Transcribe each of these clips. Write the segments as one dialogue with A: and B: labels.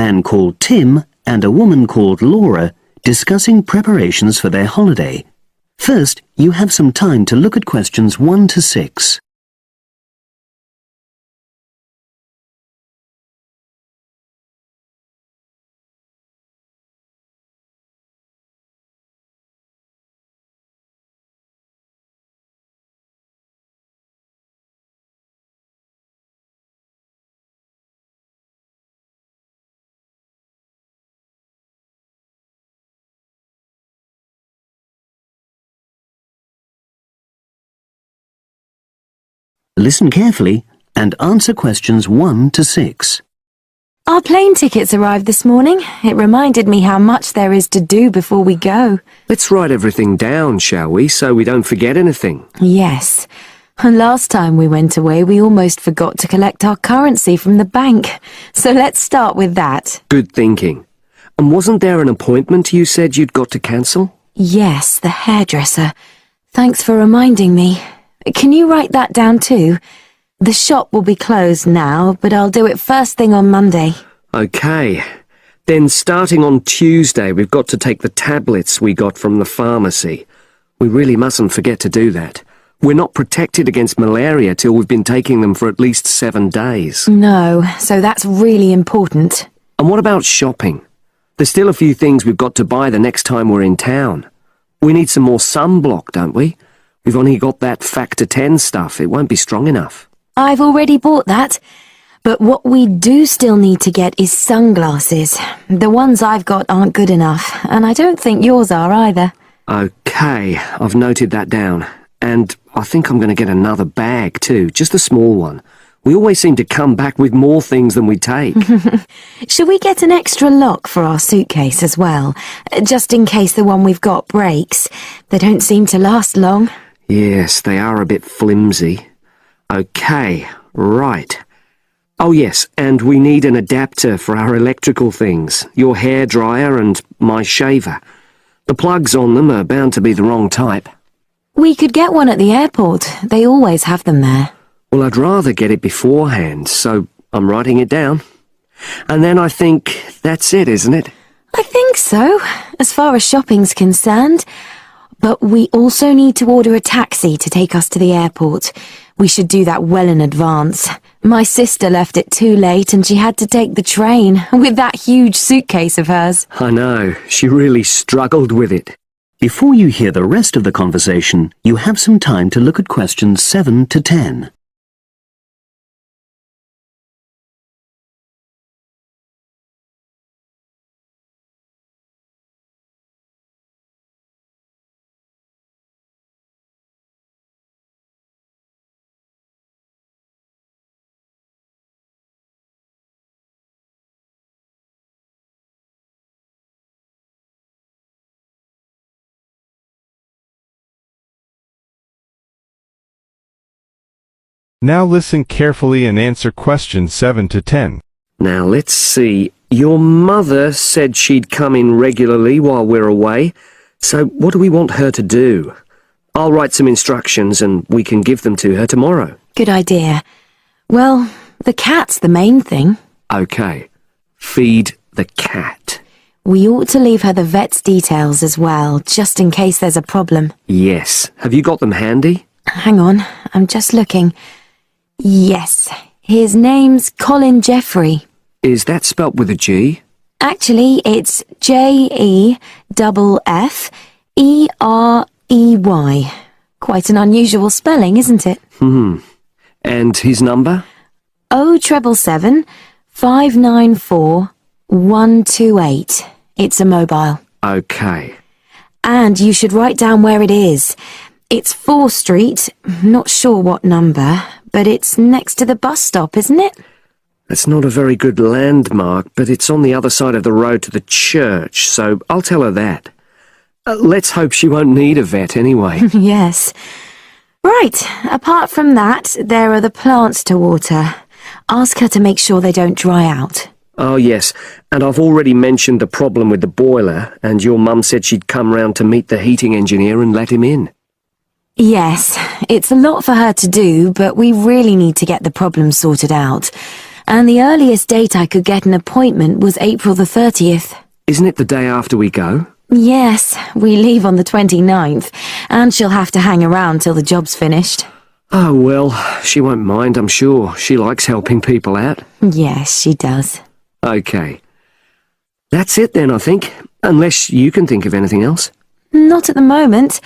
A: a man called Tim and a woman called Laura discussing preparations for their holiday. First, you have some time to look at questions 1 to 6. Listen carefully and answer questions 1 to 6.
B: Our plane tickets arrived this morning. It reminded me how much there is to do before we go.
C: Let's write everything down, shall we, so we don't forget anything?
B: Yes. And last time we went away, we almost forgot to collect our currency from the bank. So let's start with that.
C: Good thinking. And wasn't there an appointment you said you'd got to cancel?
B: Yes, the hairdresser. Thanks for reminding me. Can you write that down too? The shop will be closed now, but I'll do it first thing on Monday.
C: Okay. Then starting on Tuesday, we've got to take the tablets we got from the pharmacy. We really mustn't forget to do that. We're not protected against malaria till we've been taking them for at least 7 days.
B: No, so that's really important.
C: And what about shopping? There's still a few things we've got to buy the next time we're in town. We need some more sunblock, don't we? We've only got that factor 10 stuff. It won't be strong enough.
B: I've already bought that. But what we do still need to get is sunglasses. The ones I've got aren't good enough, and I don't think yours are either.
C: Okay, I've noted that down. And I think I'm going to get another bag too, just a small one. We always seem to come back with more things than we take.
B: Shall we get an extra lock for our suitcase as well? Just in case the one we've got breaks. They don't seem to last long.
C: Yes, they are a bit flimsy. Okay, right. Oh yes, and we need an adapter for our electrical things. Your hairdryer and my shaver. The plugs on them are bound to be the wrong type.
B: We could get one at the airport. They always have them there.
C: Well, I'd rather get it beforehand, so I'm writing it down. And then I think that's it, isn't it?
B: I think so, as far as shopping's concerned. But we also need to order a taxi to take us to the airport. We should do that well in advance. My sister left it too late and she had to take the train with that huge suitcase of hers.
C: I know, she really struggled with it.
A: Before you hear the rest of the conversation, you have some time to look at questions 7 to 10.
D: Now listen carefully and answer questions 7 to 10.
C: Now let's see. Your mother said she'd come in regularly while we're away. So what do we want her to do? I'll write some instructions and we can give them to her tomorrow.
B: Good idea. Well, the cat's the main thing.
C: Okay. Feed the cat.
B: We ought to leave her the vet's details as well, just in case there's a problem.
C: Yes. Have you got them handy?
B: Hang on, I'm just looking. Yes, his name's Colin Jeffrey.
C: Is that spelt with a G?
B: Actually, it's Jeffrey. Quite an unusual spelling, isn't it?
C: And his number?
B: 077 594 128. It's a mobile.
C: Okay.
B: And you should write down where it is. It's 4th Street, not sure what number, but it's next to the bus stop, isn't it?
C: That's not a very good landmark, but it's on the other side of the road to the church, so I'll tell her that. Let's hope she won't need a vet anyway.
B: Yes. Right, apart from that, there are the plants to water. Ask her to make sure they don't dry out.
C: Oh yes, and I've already mentioned the problem with the boiler, and your mum said she'd come round to meet the heating engineer and let him in.
B: Yes, it's a lot for her to do, but we really need to get the problem sorted out. and the earliest date I could get an appointment was April the 30th.
C: Isn't it the day after we go?
B: Yes, we leave on the 29th, and she'll have to hang around till the job's finished.
C: Oh, well, she won't mind, I'm sure. She likes helping people out.
B: Yes, she does.
C: Okay. That's it then, I think. Unless you can think of anything else.
B: Not at the moment.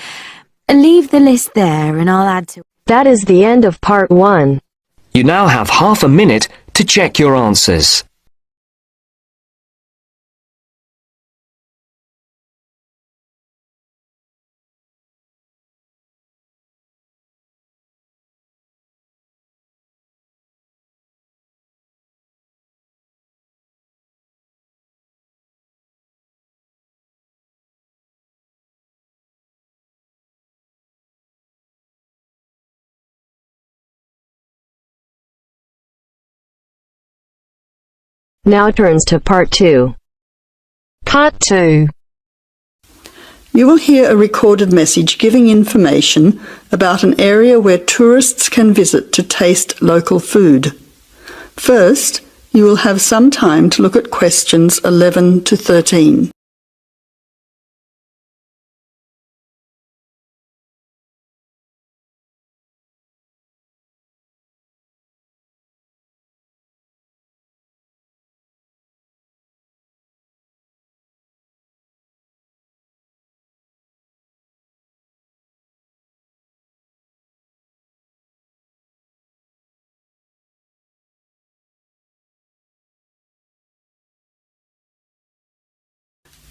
B: Leave the list there and I'll add to it.
E: That is the end of part 1.
C: You now have half a minute to check your answers.
E: Now turns to part 2. Part 2.
F: You will hear a recorded message giving information about an area where tourists can visit to taste local food. First, you will have some time to look at questions 11 to 13.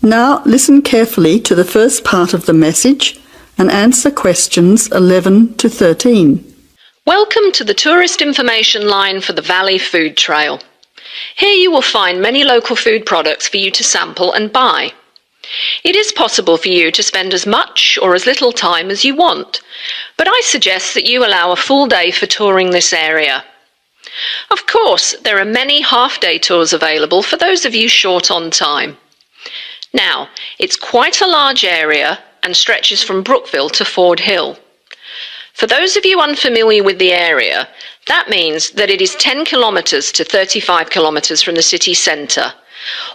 F: Now listen carefully to the first part of the message and answer questions 11 to 13.
G: Welcome to the tourist information line for the Valley Food Trail. Here you will find many local food products for you to sample and buy. It is possible for you to spend as much or as little time as you want, but I suggest that you allow a full day for touring this area. Of course, there are many half-day tours available for those of you short on time. Now, it's quite a large area and stretches from Brookville to Ford Hill. For those of you unfamiliar with the area, that means that it is 10 kilometres to 35 kilometres from the city centre,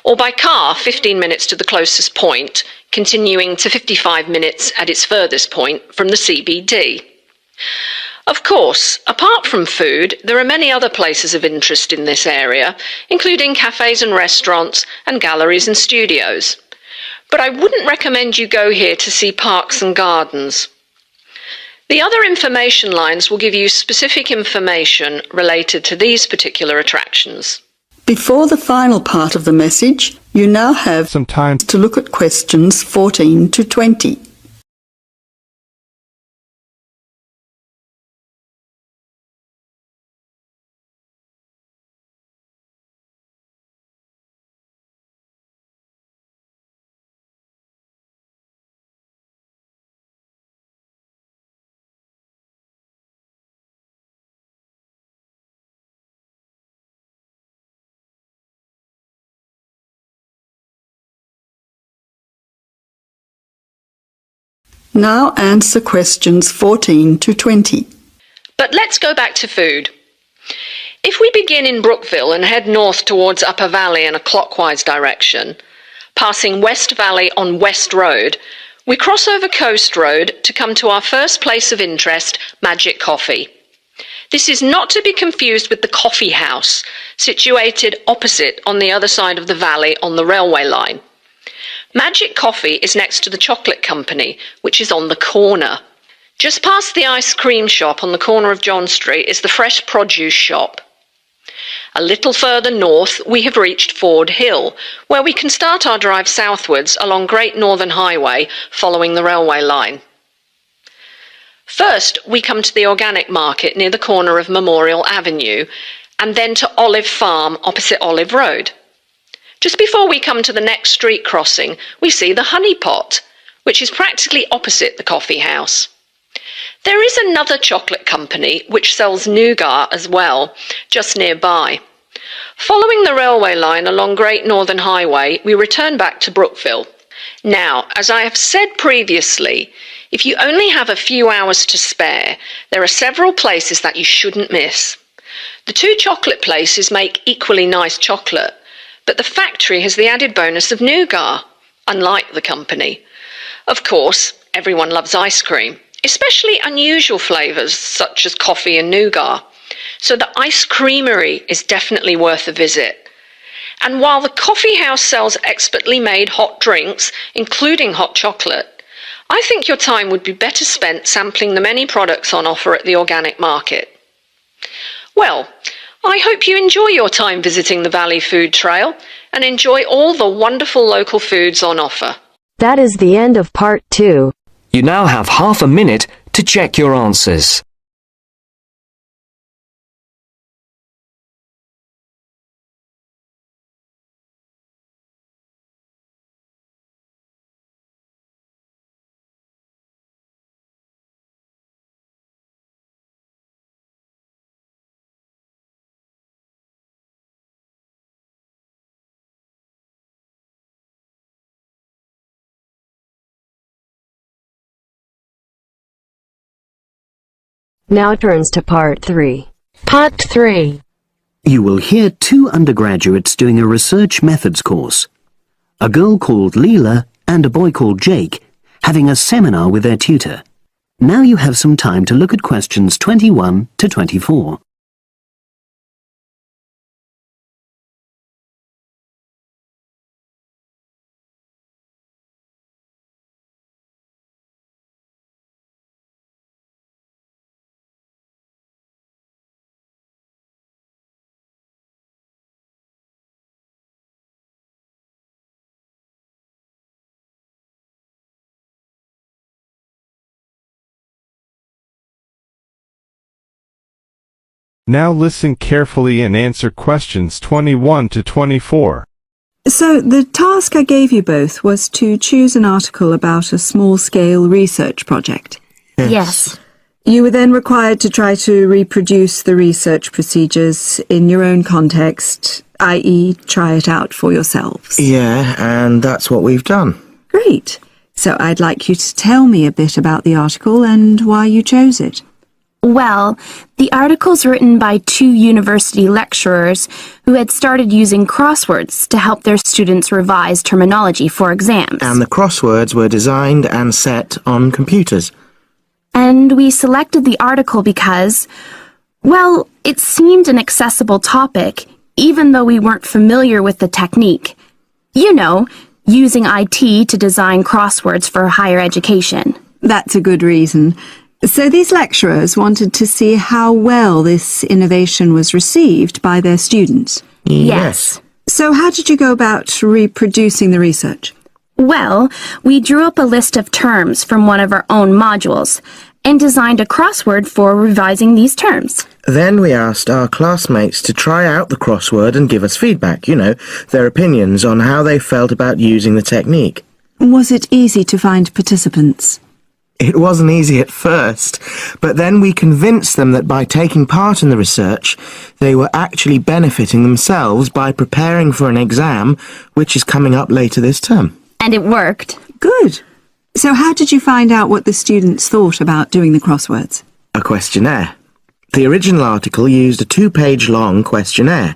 G: or by car 15 minutes to the closest point, continuing to 55 minutes at its furthest point from the CBD. Of course, apart from food, there are many other places of interest in this area, including cafes and restaurants and galleries and studios. But I wouldn't recommend you go here to see parks and gardens. The other information lines will give you specific information related to these particular attractions.
F: Before the final part of the message, you now have
D: Some time.
F: to look at questions 14 to 20. Now answer questions 14 to 20.
G: But let's go back to food. If we begin in Brookville and head north towards Upper Valley in a clockwise direction, passing West Valley on West Road, we cross over Coast Road to come to our first place of interest, Magic Coffee. This is not to be confused with the Coffee House, situated opposite on the other side of the valley on the railway line. Magic Coffee is next to the Chocolate Company, which is on the corner. Just past the ice cream shop on the corner of John Street is the Fresh Produce shop. A little further north, we have reached Ford Hill, where we can start our drive southwards along Great Northern Highway following the railway line. First, we come to the organic market near the corner of Memorial Avenue, and then to Olive Farm opposite Olive Road. Just before we come to the next street crossing, we see the Honey Pot, which is practically opposite the coffee house. There is another chocolate company which sells nougat as well, just nearby. Following the railway line along Great Northern Highway, we return back to Brookville. Now, as I have said previously, if you only have a few hours to spare, there are several places that you shouldn't miss. The two chocolate places make equally nice chocolate, but the factory has the added bonus of nougat, unlike the company. Of course, everyone loves ice cream, especially unusual flavours such as coffee and nougat, so the ice creamery is definitely worth a visit. And while the coffee house sells expertly made hot drinks, including hot chocolate, I think your time would be better spent sampling the many products on offer at the organic market. Well, I hope you enjoy your time visiting the Valley Food Trail and enjoy all the wonderful local foods on offer.
E: That is the end of part 2.
C: You now have half a minute to check your answers.
E: Now turns to part 3. Part 3.
A: You will hear two undergraduates doing a research methods course. A girl called Leela and a boy called Jake having a seminar with their tutor. Now you have some time to look at questions 21 to 24.
D: Now listen carefully and answer questions 21 to 24.
F: So the task I gave you both was to choose an article about a small-scale research project.
B: Yes.
F: You were then required to try to reproduce the research procedures in your own context, i.e. try it out for yourselves.
H: Yeah, and that's what we've done.
F: Great. So I'd like you to tell me a bit about the article and why you chose it.
I: Well, the article's written by 2 university lecturers who had started using crosswords to help their students revise terminology for exams.
H: And the crosswords were designed and set on computers.
I: And we selected the article because, well, it seemed an accessible topic, even though we weren't familiar with the technique. You know, using IT to design crosswords for higher education.
F: That's a good reason. So these lecturers wanted to see how well this innovation was received by their students.
I: Yes.
F: So how did you go about reproducing the research?
I: Well, we drew up a list of terms from one of our own modules and designed a crossword for revising these terms.
H: Then we asked our classmates to try out the crossword and give us feedback, their opinions on how they felt about using the technique.
F: Was it easy to find participants?
H: It wasn't easy at first, but then we convinced them that by taking part in the research, they were actually benefiting themselves by preparing for an exam, which is coming up later this term.
I: And it worked.
F: Good. So how did you find out what the students thought about doing the crosswords?
H: A questionnaire. The original article used a 2-page long questionnaire.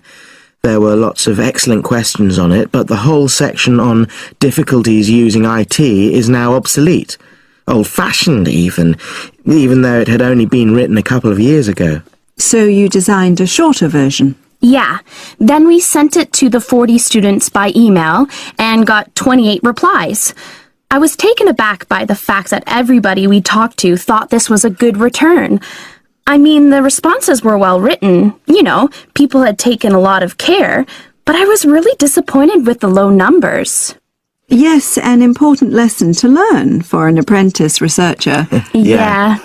H: There were lots of excellent questions on it, but the whole section on difficulties using IT is now obsolete. Old-fashioned even though it had only been written a couple of years ago.
F: So you designed a shorter version?
I: Yeah. Then we sent it to the 40 students by email and got 28 replies. I was taken aback by the fact that everybody we talked to thought this was a good return. I mean, the responses were well written. People had taken a lot of care, but I was really disappointed with the low numbers.
F: Yes, an important lesson to learn for an apprentice researcher.
I: Yeah.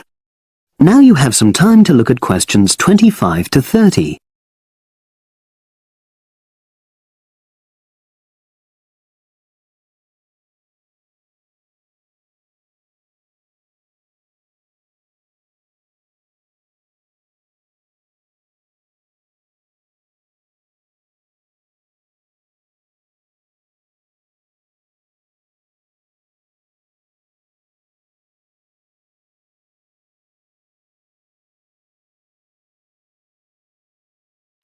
A: Now you have some time to look at questions 25 to 30.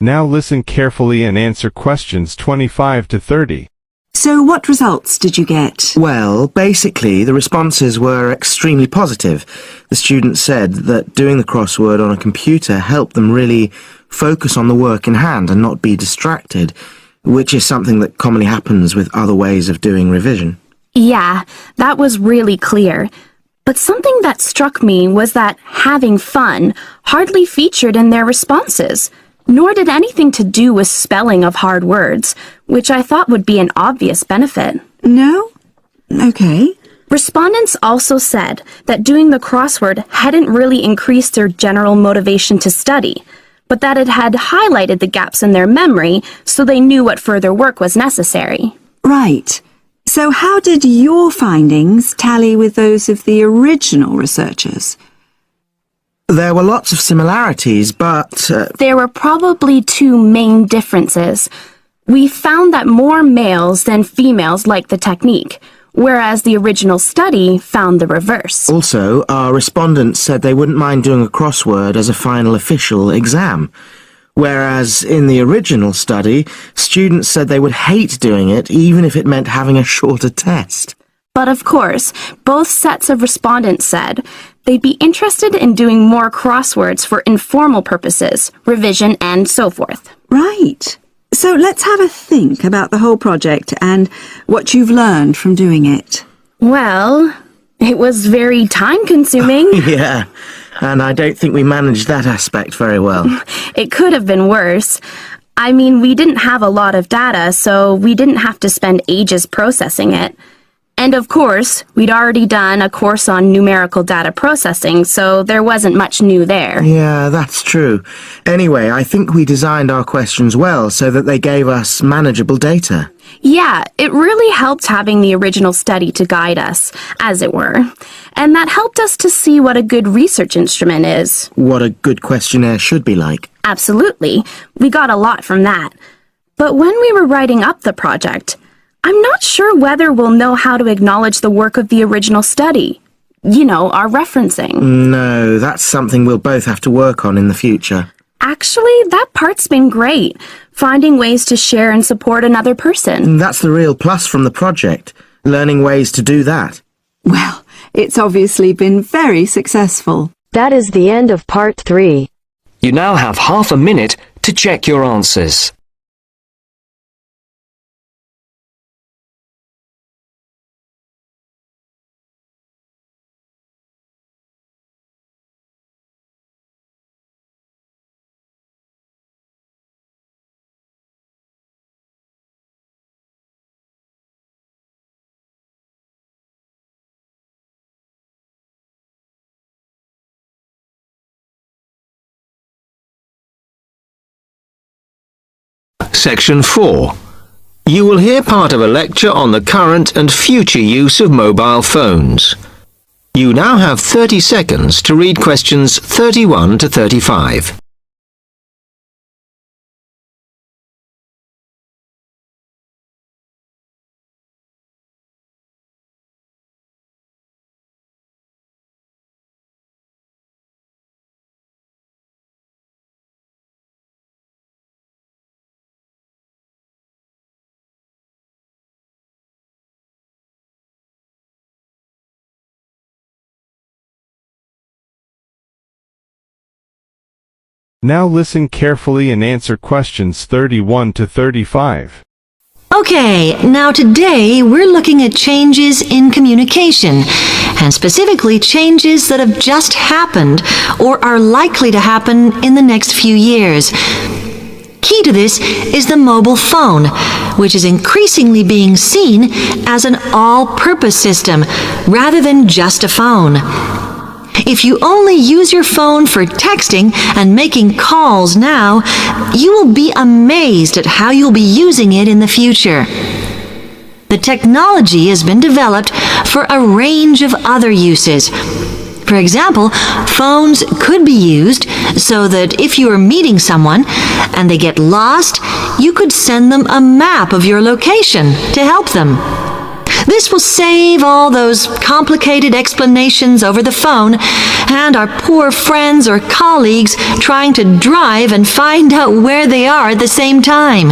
D: Now listen carefully and answer questions 25 to 30.
J: So what results did you get?
H: Well, basically, the responses were extremely positive. The students said that doing the crossword on a computer helped them really focus on the work in hand and not be distracted, which is something that commonly happens with other ways of doing revision.
I: Yeah, that was really clear. But something that struck me was that having fun hardly featured in their responses, nor did anything to do with spelling of hard words, which I thought would be an obvious benefit.
J: No? Okay.
I: Respondents also said that doing the crossword hadn't really increased their general motivation to study, but that it had highlighted the gaps in their memory so they knew what further work was necessary.
J: Right. So how did your findings tally with those of the original researchers?
H: There were lots of similarities, but...
I: There were probably two main differences. We found that more males than females liked the technique, whereas the original study found the reverse.
H: Also, our respondents said they wouldn't mind doing a crossword as a final official exam, whereas in the original study, students said they would hate doing it even if it meant having a shorter test.
I: But of course, both sets of respondents said they'd be interested in doing more crosswords for informal purposes, revision, and so forth.
J: Right. So let's have a think about the whole project and what you've learned from doing it.
I: Well, it was very time-consuming.
H: Yeah, and I don't think we managed that aspect very well.
I: It could have been worse. I mean, we didn't have a lot of data, so we didn't have to spend ages processing it. And of course, we'd already done a course on numerical data processing, so there wasn't much new there.
H: Yeah, that's true. Anyway, I think we designed our questions well so that they gave us manageable data.
I: Yeah, it really helped having the original study to guide us, as it were. And that helped us to see what a good research instrument is.
H: What a good questionnaire should be like.
I: Absolutely. We got a lot from that. But when we were writing up the project, I'm not sure whether we'll know how to acknowledge the work of the original study. You know, our referencing.
H: No, that's something we'll both have to work on in the future.
I: Actually, that part's been great. Finding ways to share and support another person.
H: That's the real plus from the project, learning ways to do that.
J: Well, it's obviously been very successful.
E: That is the end of part 3.
C: You now have half a minute to check your answers.
K: Section 4. You will hear part of a lecture on the current and future use of mobile phones. You now have 30 seconds to read questions 31 to 35.
D: Now listen carefully and answer questions 31 to 35.
L: Okay, now today we're looking at changes in communication, and specifically changes that have just happened or are likely to happen in the next few years. Key to this is the mobile phone, which is increasingly being seen as an all-purpose system rather than just a phone. If you only use your phone for texting and making calls now, you will be amazed at how you'll be using it in the future. The technology has been developed for a range of other uses. For example, phones could be used so that if you are meeting someone and they get lost, you could send them a map of your location to help them. This will save all those complicated explanations over the phone and our poor friends or colleagues trying to drive and find out where they are at the same time.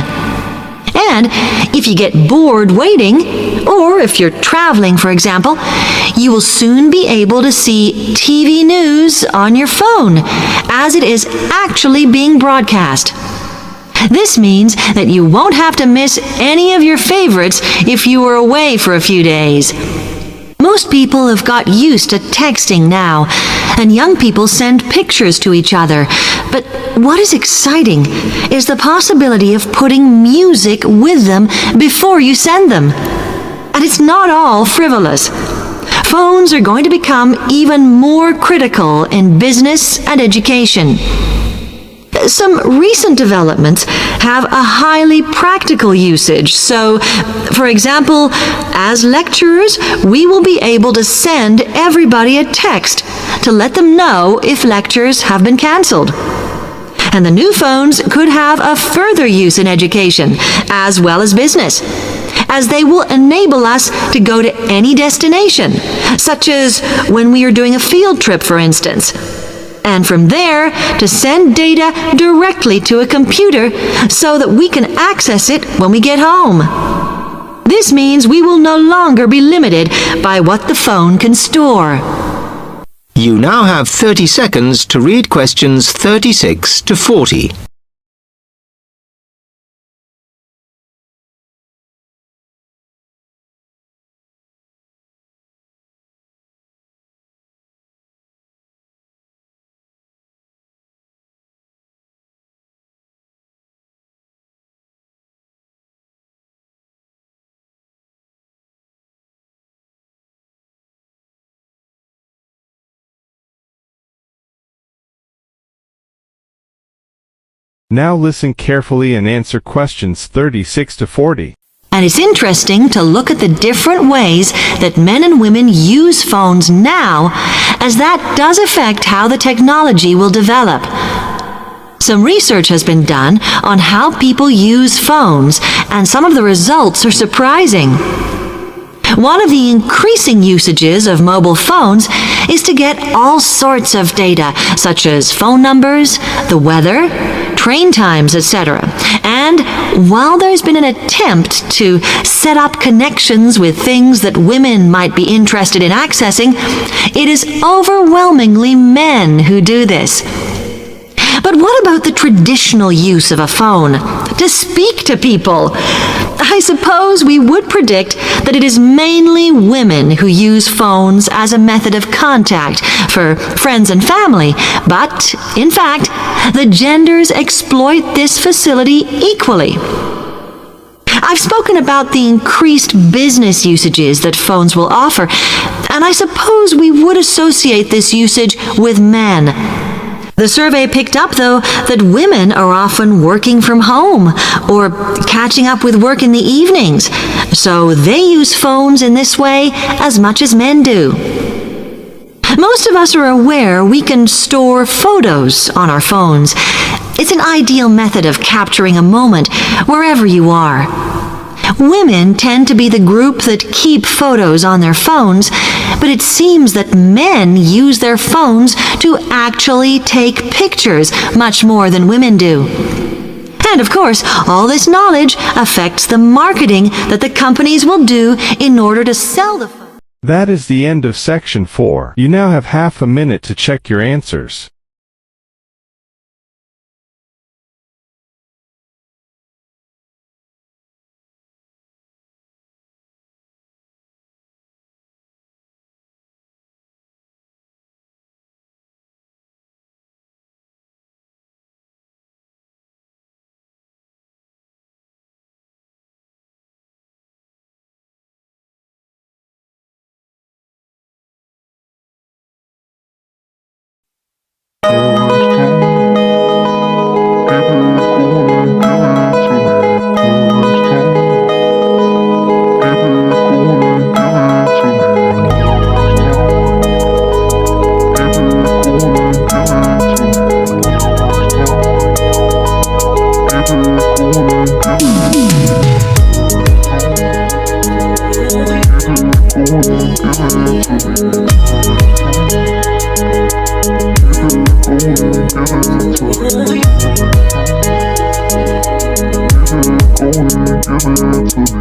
L: And if you get bored waiting, or if you're traveling, for example, you will soon be able to see TV news on your phone as it is actually being broadcast. This means that you won't have to miss any of your favorites if you were away for a few days. Most people have got used to texting now, and young people send pictures to each other. But what is exciting is the possibility of putting music with them before you send them. And it's not all frivolous. Phones are going to become even more critical in business and education. Some recent developments have a highly practical usage. So, for example, as lecturers, we will be able to send everybody a text to let them know if lectures have been cancelled. And the new phones could have a further use in education, as well as business, as they will enable us to go to any destination, such as when we are doing a field trip, for instance. And from there, to send data directly to a computer so that we can access it when we get home. This means we will no longer be limited by what the phone can store.
K: You now have 30 seconds to read questions 36 to 40.
D: Now listen carefully and answer questions 36 to 40.
L: And it's interesting to look at the different ways that men and women use phones now, as that does affect how the technology will develop. Some research has been done on how people use phones, and some of the results are surprising. One of the increasing usages of mobile phones is to get all sorts of data, such as phone numbers, the weather, train times, etc. And while there's been an attempt to set up connections with things that women might be interested in accessing, it is overwhelmingly men who do this. But what about the traditional use of a phone? To speak to people? I suppose we would predict that it is mainly women who use phones as a method of contact for friends and family, but, in fact, the genders exploit this facility equally. I've spoken about the increased business usages that phones will offer, and I suppose we would associate this usage with men. The survey picked up, though, that women are often working from home or catching up with work in the evenings, so they use phones in this way as much as men do. Most of us are aware we can store photos on our phones. It's an ideal method of capturing a moment wherever you are. Women tend to be the group that keep photos on their phones, but it seems that men use their phones to actually take pictures much more than women do. And of course, all this knowledge affects the marketing that the companies will do in order to sell the phone.
D: That is the end of section 4. You now have half a minute to check your answers.
M: give it to me.